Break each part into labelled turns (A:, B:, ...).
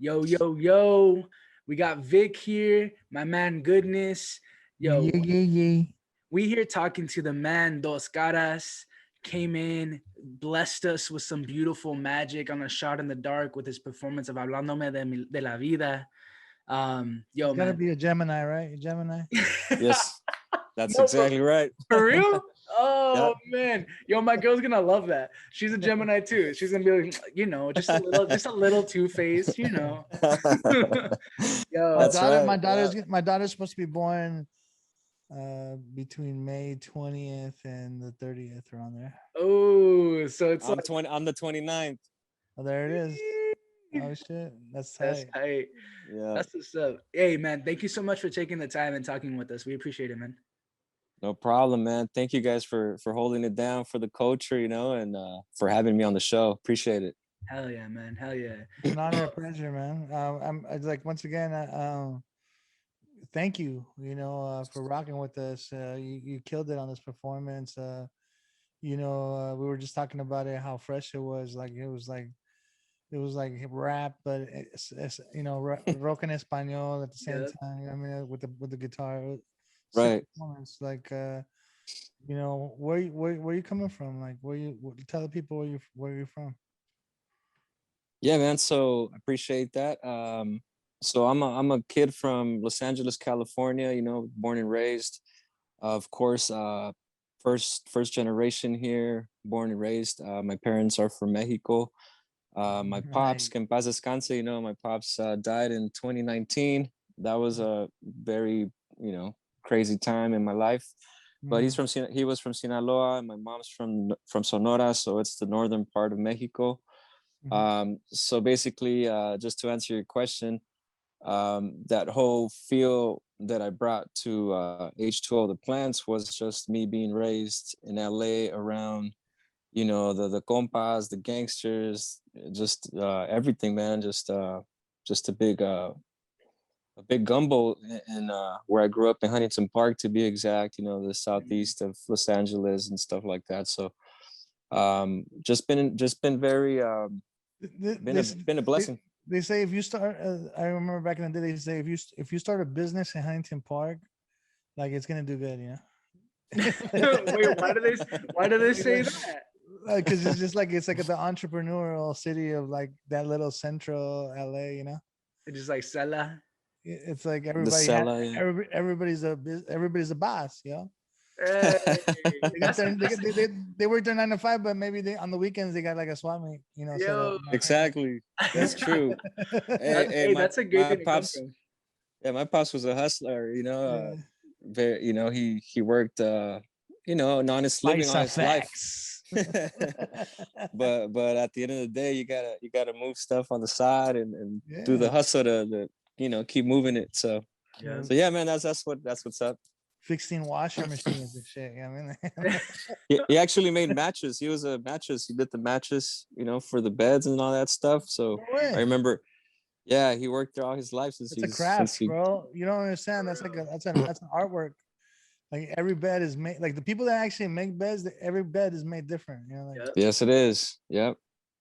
A: Yo, yo, yo. We got Vic here, my man Goodness. Yo,
B: Yeah, yeah, yeah.
A: we here talking to the man Dos Caras. Came in, blessed us with some beautiful magic on a shot in the dark with his performance of Hablandome de la Vida.
B: He's
A: Yo,
B: got to
A: man.
B: be a Gemini, right? A Gemini.
C: Yes, that's
A: No,
C: exactly right.
A: for real?
C: Yeah,
A: Oh man, yo, my girl's gonna love that. She's a Gemini too. She's gonna be like, just a little two faced.
B: My
A: Yo,
C: that's
B: daughter,
C: right. Yeah.
B: my daughter's supposed to be born between May 20th and the 30th around there.
A: oh, so it's like,
C: I'm the 29th.
B: Oh, there it is. Oh shit, that's
A: that's
B: tight.
A: tight.
C: Yeah,
A: That's what's up. Hey, man, thank you so much for taking the time and talking with us. We appreciate it, man.
C: no problem, man. Thank you guys for holding it down for the culture, and for having me on the show. Appreciate it.
A: Hell yeah, man. Hell yeah.
B: It's an honor, a pleasure, man. It's like once again, thank you, for rocking with us. You killed it on this performance. We were just talking about it, how fresh it was. Like it was like rap, but rock en español at the same
A: Yep.
B: time. I mean, with the guitar, sick
C: Right.
B: performance. Like, where you coming from? Like, tell the people where you're from.
C: Yeah, man. So I appreciate that. So I'm a kid from Los Angeles, California. Born and raised. Of course, first generation here, born and raised. My parents are from Mexico. My pops,
B: Right.
C: que en paz descanse, my pops died in 2019. That was a very, crazy time in my life. But
B: Mm,
C: he was from Sinaloa, and my mom's from Sonora, so it's the northern part of Mexico.
B: mhm.
C: So basically, just to answer your question, that whole feel that I brought to H2O the plants was just me being raised in LA around the compas, the gangsters, just everything, man. Just a big gumbo in where I grew up in Huntington Park, to be exact. The southeast of Los Angeles and stuff like that. So just been very
B: Th-
C: been a
B: This
C: been a
B: they,
C: blessing.
B: they say if you start. I remember back in the day, they say if you start a business in Huntington Park, like it's gonna do good,
A: Wait, why do they say that?
B: Because it's like the entrepreneurial city of like that little central LA.
A: It's just like Sela.
B: It's like
C: The Sella, yeah.
B: everybody's a boss.
A: Hey,
B: They got
A: that's
B: their
A: that's
B: they work their 9 to 5, but maybe they on the weekends they got like a swap meet, set up.
A: yo.
C: Exactly. That's true. Hey,
A: That's
C: hey,
A: hey,
C: my
A: that's a great
C: my
A: thing to come
C: pops,
A: from.
C: yeah, my pops was a hustler.
B: Yeah.
C: Very, he worked, an honest living
B: Spice
C: all his life.
B: effects.
C: but at the end of the day, you gotta move stuff on the side and do
B: Yeah.
C: the hustle to keep moving it. So
A: Yeah.
C: so yeah, man, that's what's up.
B: Fixing washer machines and shit. I mean,
C: He actually made matches. He was a mattress. He did the mattress, for the beds and all that stuff. So
B: no
C: I
B: way.
C: remember, yeah, he worked there all his life since
B: It's a
C: he's since
B: craft,
C: he.
B: bro. You don't understand. That's an artwork. Like every bed is made. Like the people that actually make beds, every bed is made different. Like.
A: Yep.
C: Yes, it is. Yep.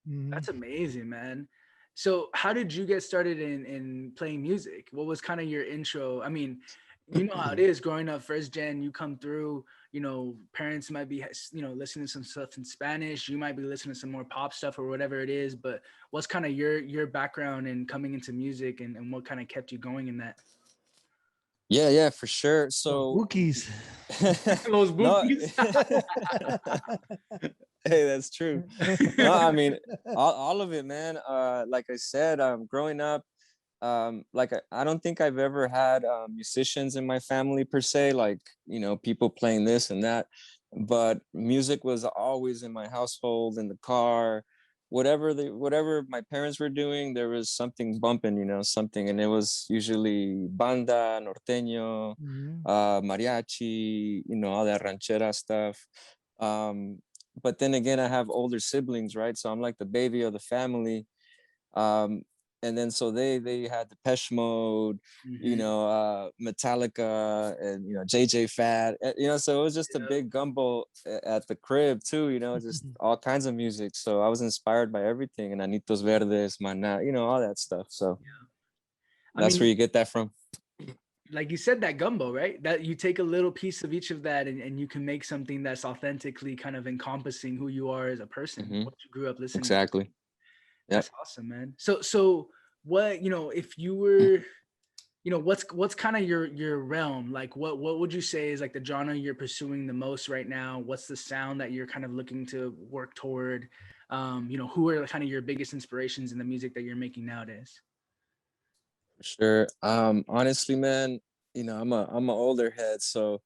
B: Mhm.
A: That's amazing, man. So, how did you get started in playing music? What was kind of your intro? I mean, you know how it is growing up first gen. You come through. Parents might be listening to some stuff in Spanish. You might be listening to some more pop stuff or whatever it is. But what's kind of your background in coming into music and what kind of kept you going in that?
C: Yeah, for sure.
B: Those
C: So
B: bookies.
A: Those
C: no,
A: bookies.
C: hey, that's true. No, I mean, all of it, man. Like I said, growing up, like I don't think I've ever had musicians in my family per se, like people playing this and that, but music was always in my household, in the car, whatever my parents were doing, there was something bumping, something, and it was usually banda, norteño,
B: Mhm.
C: mariachi, all that ranchera stuff. um but then again, I have older siblings, right? So I'm like the baby of the family. um and then so they had Depeche Mode,
A: Mm-hmm.
C: Metallica, and JJ Fad, so it was just a
A: Yep.
C: big gumbo at the crib too, just all kinds of music. So I was inspired by everything, and Anitos Verdes, Mana, all that stuff. So
A: Yeah. I
C: that's where
A: mean,
C: you get that from.
A: like you said, that gumbo, right? That you take a little piece of each of that, and you can make something that's authentically kind of encompassing who you are as a person,
C: Hmm.
A: what you grew up listening to.
C: Exactly. Yep.
A: That's awesome, man. So what, if you were, what's kind of your realm? Like what would you say is like the genre you're pursuing the most right now? What's the sound that you're kind of looking to work toward? Who are kind of your biggest inspirations in the music that you're making nowadays?
C: For sure. Honestly, man, I'm an older head, so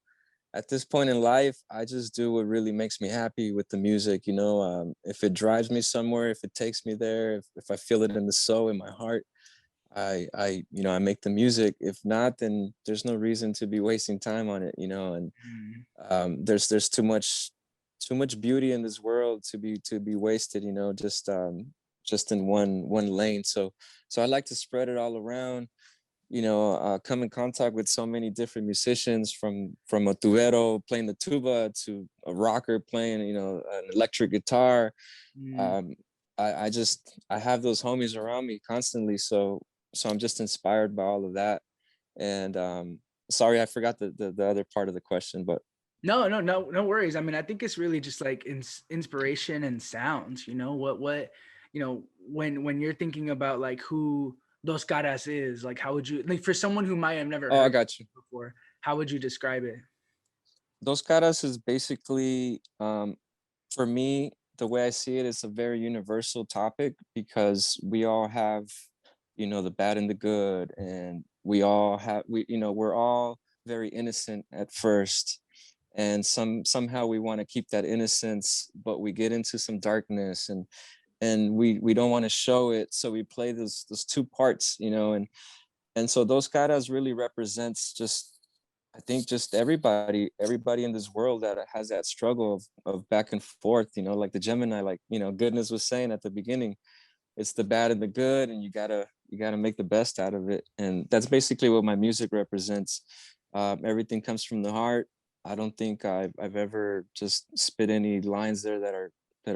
C: at this point in life, I just do what really makes me happy with the music. If it drives me somewhere, if it takes me there, if I feel it in the soul, in my heart, I make the music. If not, then there's no reason to be wasting time on it. And
A: Mm,
C: there's too much beauty in this world to be wasted. Just in one lane. So I like to spread it all around. Come in contact with so many different musicians, from a tubero playing the tuba to a rocker playing, an electric guitar.
A: mm.
C: Um, I have those homies around me constantly, so I'm just inspired by all of that. And sorry, I forgot the other part of the question, but
A: No worries. I mean, I think it's really just like inspiration and sounds. When you're thinking about like who Dos Caras is, like how would you, like, for someone who might have never
C: oh, I
A: heard
C: got you.
A: before, how would you describe it?
C: Dos Caras is basically, for me, the way I see it, it's a very universal topic because we all have, the bad and the good, and we're all very innocent at first, and somehow we want to keep that innocence, but we get into some darkness, and we don't want to show it, so we play those two parts, and so those caras really represents just, I think, just everybody in this world that has that struggle of back and forth, like the Gemini, like, Goodness was saying at the beginning, it's the bad and the good, and you gotta make the best out of it. And that's basically what my music represents. Everything comes from the heart. I don't think I've ever just spit any lines there that are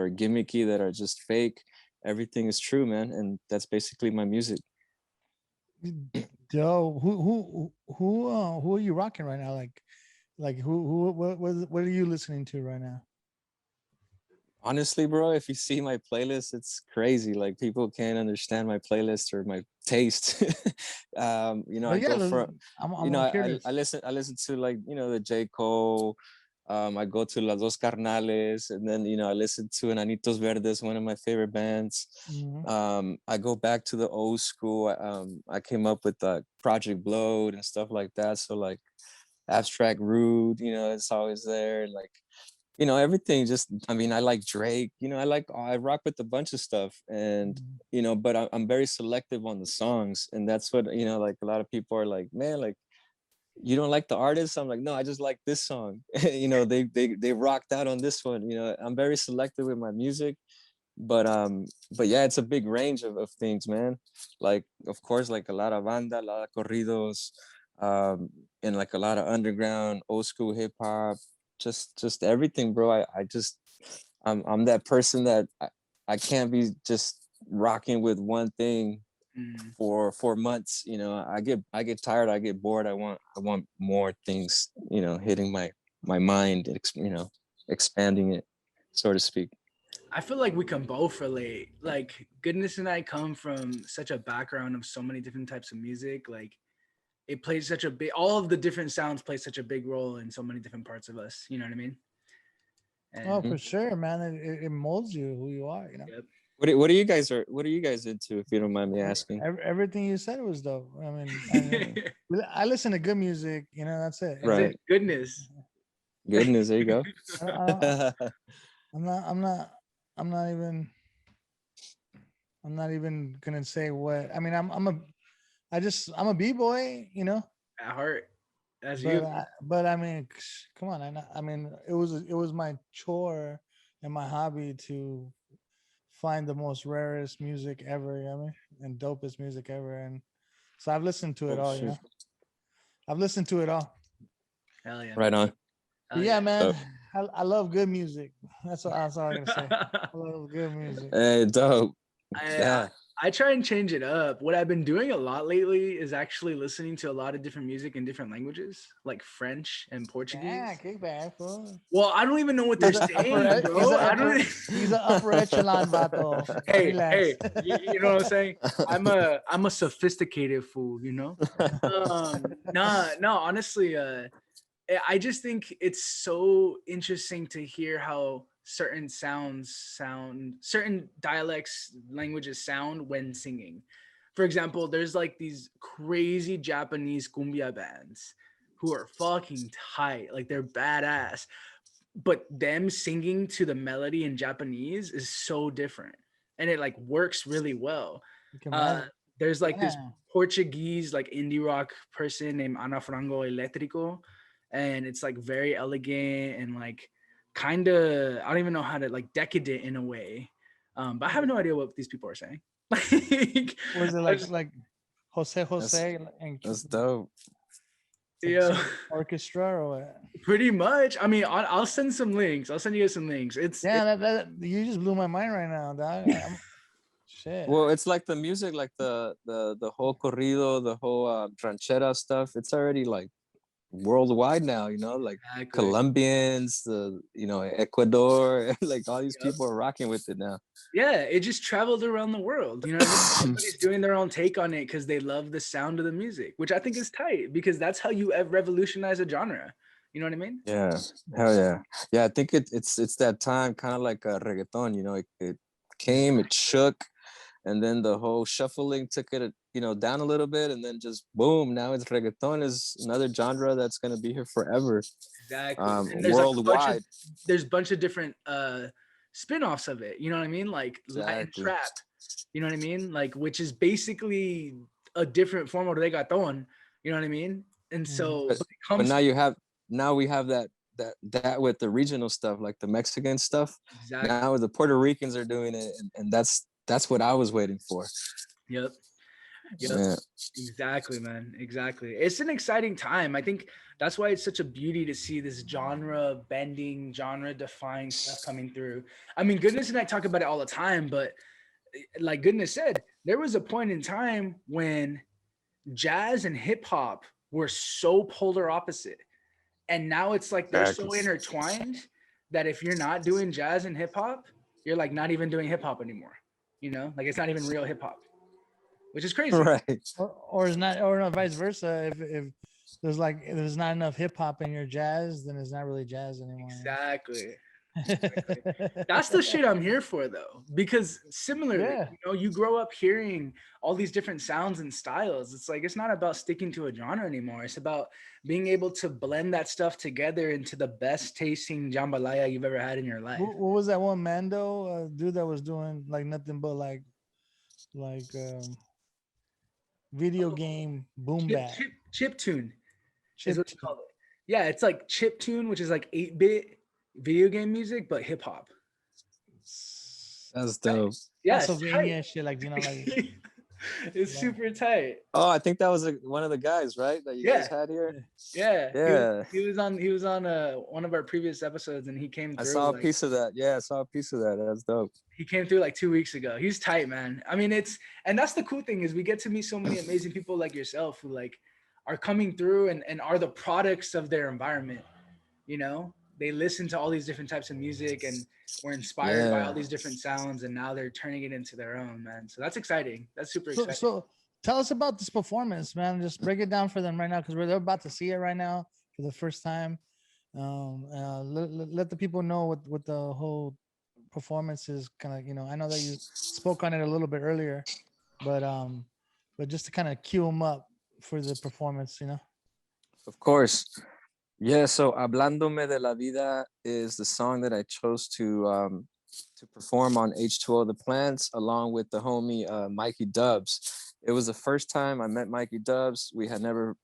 C: gimmicky, that are just fake. Everything is true, man, and that's basically my music.
B: Joe, who are you rocking right now? Like what are you listening to right now?
C: Honestly, bro, if you see my playlist, it's crazy. Like, people can't understand my playlist or my taste.
B: But
C: I
B: yeah,
C: go for,
B: I'm
C: I
B: curious.
C: listen to, like, the J. Cole. I go to Las Dos Carnales, and then I listen to Enanitos Verdes, one of my favorite bands.
B: Mhm.
C: I go back to the old school. I came up with Project Blowed and stuff like that. So, like, Abstract Rude, it's always there. Like, everything. Just, I mean, I like Drake, I rock with a bunch of stuff. And
B: Mhm.
C: but I'm very selective on the songs, and that's what, like, a lot of people are like, man, like, you don't like the artist? I'm like, no, I just like this song. They rocked out on this one. I'm very selective with my music. But yeah, it's a big range of things, man. Like, of course, like a lot of banda, a lot of corridos, and like a lot of underground old school hip hop, just everything, bro. I'm that person that I can't be just rocking with one thing
A: Mm.
C: for months. I get tired, I get bored. I want more things, hitting my mind, expanding it, so to speak.
A: I feel like we can both relate. Like Goodness and I come from such a background of so many different types of music. Like it plays such a big, all of the different sounds play such a big role in so many different parts of us. You know what I mean?
B: Oh,
A: And
B: for
C: Mhm.
B: sure, man. It molds you who you are.
A: yep.
C: What are you guys into, if you don't mind me asking?
B: Everything you said was dope. I mean, I listen to good music. That's it.
A: That's it.
C: Right.
A: Goodness.
C: Goodness, there you go.
B: I don't, I'm not. I'm not. I'm not even. I'm not even gonna say what. I mean, I'm a b-boy.
A: At heart, that's
B: But
A: you.
B: I mean, come on. I mean, it was my chore and my hobby to find the most rarest music ever, you know what I mean? And dopest music ever. And so I've listened to it
C: Oh
B: all, you
C: shoot!
B: know. I've listened to it all.
A: Hell yeah.
C: Right on.
B: But
A: Hell
B: yeah,
A: yeah.
B: man,
C: Dope.
B: I love good music. That's all I gotta say. I love good music.
C: Hey, dope.
A: I, I
C: Yeah.
A: I try and change it up. What I've been doing a lot lately is actually listening to a lot of different music in different languages, like French and
B: Yeah,
A: Portuguese.
B: kickback, fool.
A: Well, I don't even know what they're saying,
B: He's
A: bro.
B: a
A: I
B: upper
A: don't.
B: he's an upper echelon vato.
A: Hey,
B: Relax.
A: hey, you know what I'm saying? I'm a sophisticated fool, you know. Nah, no, honestly, I just think it's so interesting to hear how certain certain dialects, languages sound when singing. For example, there's like these crazy Japanese cumbia bands who are fucking tight, like they're badass. But them singing to the melody in Japanese is so different, and it like works really well.
B: You can
A: Uh,
B: imagine.
A: there's like this
B: Yeah.
A: Portuguese like indie rock person named Ana Frango Elétrico, and it's like very elegant and like kind of I don't even know how to like decadent in a way, but I have no idea what these people are saying. Like,
B: Was it
A: I just,
B: like Jose
C: That's
B: Jose and
C: that's dope.
B: like
A: yeah,
B: some orchestra or what?
A: pretty much. I mean, I'll send some links. I'll send you guys some links.
B: Yeah, that you just blew my mind right now, dog. Shit.
C: Well, it's like the music, like the whole corrido, the whole ranchera stuff. It's already like worldwide now, you know, like
A: exactly.
C: Colombians, Ecuador, like all these
A: Yep.
C: people are rocking with it now.
A: Yeah, it just traveled around the world. You know what I mean? Everybody's doing their own take on it because they love the sound of the music, which I think is tight because that's how you revolutionize a genre. You know what I mean?
C: Yeah, hell yeah, yeah. I think it's that time, kind of like reggaeton. You know, it came, it shook, and then the whole shuffling took it, down a little bit, and then just boom. Now it's reggaeton is another genre that's gonna be here forever,
A: Exactly. And there's like a bunch of
C: worldwide.
A: different spin-offs of it. You know what I mean? Like Latin
C: Exactly.
A: trap. You know what I mean? Like which is basically a different form of reggaeton. You know what I mean? And so
C: But
A: but it
C: but
A: comes
C: now we have that with the regional stuff, like the Mexican stuff.
A: exactly.
C: Now the Puerto Ricans are doing it, and that's what I was waiting for.
A: Yep. Yep.
C: Yeah.
A: Exactly, man. Exactly. It's an exciting time. I think that's why it's such a beauty to see this genre bending, genre defying stuff coming through. I mean, Goodness and I talk about it all the time, but like Goodness said, there was a point in time when jazz and hip hop were so polar opposite. And now it's like they're so
C: Exactly.
A: intertwined that if you're not doing jazz and hip hop, you're like not even doing hip hop anymore. You know, like it's not even real hip hop, which is crazy.
C: Right.
B: Or is not or not vice versa. If there's not enough hip hop in your jazz, then it's not really jazz anymore.
A: Exactly.
B: You
A: Exactly.
B: know?
A: That's the shit I'm here for though. Because similarly,
B: Yeah.
A: you grow up hearing all these different sounds and styles. It's like it's not about sticking to a genre anymore. It's about being able to blend that stuff together into the best tasting jambalaya you've ever had in your life.
B: What was that one Mando dude that was doing like nothing but like video
A: Oh,
B: game boom
A: chip
B: bap
A: chip chip tune is
B: chip
A: what you call it. Yeah, it's like chip tune, which is like 8-bit video game music, but hip hop.
C: That's
A: Right?
C: dope.
A: Yeah, it's tight.
B: Castlevania shit, like
A: It's
B: like
A: super tight.
C: Oh, I think that was one of the guys, right? That you
A: Yeah.
C: guys had here.
A: Yeah,
C: Yeah,
A: he was on one of our previous episodes, and
C: I saw a piece of that. Yeah, I saw a piece of that. That's dope.
A: he came through like 2 weeks ago. He's tight, man. I mean, and that's the cool thing is we get to meet so many amazing people like yourself who like are coming through and are the products of their environment. You know, they listen to all these different types of music and were inspired by all
C: Yeah.
A: these different sounds, and now they're turning it into their own, man. So that's exciting. That's super
B: so
A: exciting.
B: so tell us about this performance, man. Just break it down for them right now because they're about to see it right now for the first time. Let the people know what the whole performance is kind of, I know that you spoke on it a little bit earlier, but just to kind of cue them up for the performance.
C: Of course. Yeah, so Hablandome de la Vida is the song that I chose to perform on H2O The Plants along with the homie Mikey Dubs. It was the first time I met Mikey Dubs. We had never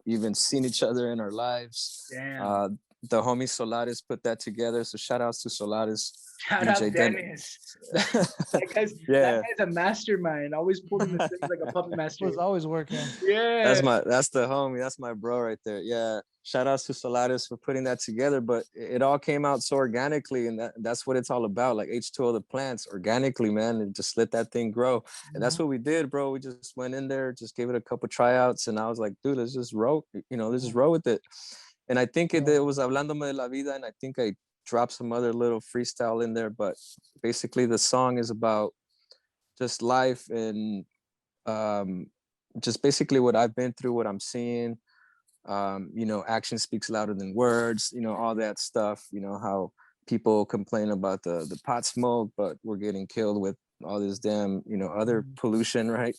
C: even seen each other in our lives.
A: Damn.
C: Uh, the homie Solaris put that together. So shout outs to Solaris,
A: Shout out
C: DJ
A: Dennis. That guy's
C: Yeah,
A: a mastermind. Always pulling the strings like a puppet master.
B: Was always working.
A: Yeah.
C: that's the homie. That's my bro right there. Yeah. Shout outs to Solaris for putting that together. But it all came out so organically, and that's what it's all about. Like H2O the plants, organically, man, and just let that thing grow. And that's what we did, bro. We just went in there, just gave it a couple tryouts, and I was like, dude, let's just roll, let's just roll with it. And I think it was Hablandome de la Vida, and I think I dropped some other little freestyle in there, but basically the song is about just life and just basically what I've been through, what I'm seeing. Action speaks louder than words, all that stuff, how people complain about the pot smoke, but we're getting killed with all this damn, other pollution, right?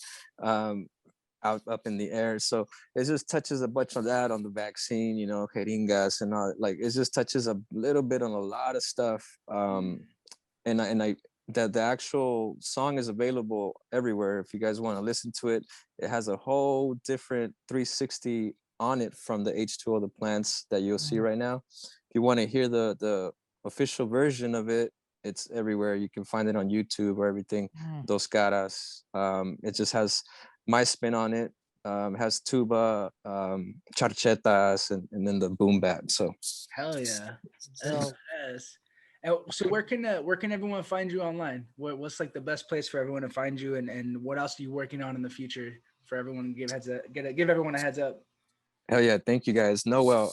C: Out up in the air. So it just touches a bunch of that on the vaccine, jeringas and all. Like it just touches a little bit on a lot of stuff. And that the actual song is available everywhere. If you guys want to listen to it, it has a whole different 360 on it from the H2O the plants that you'll see right now. If you want to hear the official version of it, it's everywhere. You can find it on YouTube or everything. Dos Caras. It just has my spin on it. Has tuba, charchetas, and then the boom bap. So
A: hell yeah. Yes. And so where can everyone find you online? What's like the best place for everyone to find you, and what else are you working on in the future for everyone to give everyone a heads up?
C: Hell yeah, thank you guys. Noel,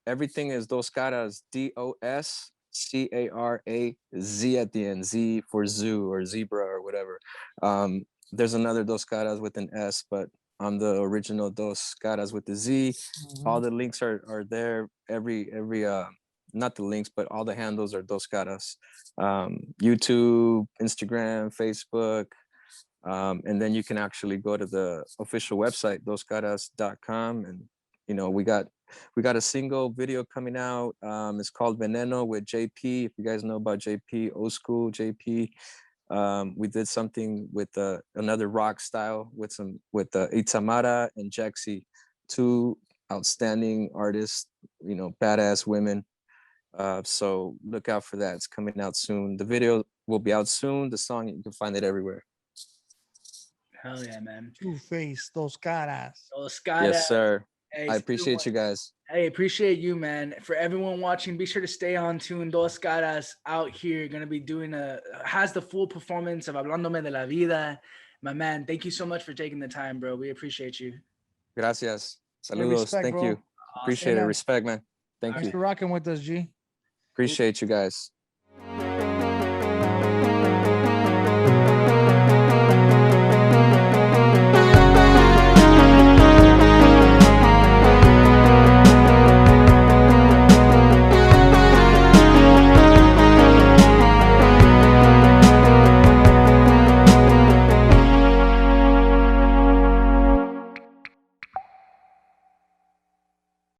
C: everything is Dos Caras, DOSCARAZ at the end, Z for zoo or zebra or whatever. There's another Dos Caras with an S, but I'm the original Dos Caras with the Z. All the links are there. Every not the links, but all the handles are Dos Caras. YouTube, Instagram, Facebook. And then you can actually go to the official website, doscaras.com, and we got a single video coming out. It's called Veneno with JP. If you guys know about JP, old school JP. We did something with another rock style with Itamara and Jaxi, two outstanding artists, badass women. So look out for that. It's coming out soon. The video will be out soon. The song, you can find it everywhere.
A: Hell yeah, man.
B: Two-Face, Dos Caras.
A: Dos Caras.
C: Yes, sir.
A: Hey,
C: I appreciate you guys.
A: Hey, appreciate you, man. For everyone watching, be sure to stay on tune. Dos Caras out here going to be doing has the full performance of Hablandome de la Vida. My man, thank you so much for taking the time, bro. We appreciate you.
C: Gracias. Saludos.
B: Hey, respect,
C: thank
B: bro.
C: you. Appreciate it. Respect, man. Thank you.
B: Thanks for rocking with us, G.
C: Appreciate you guys.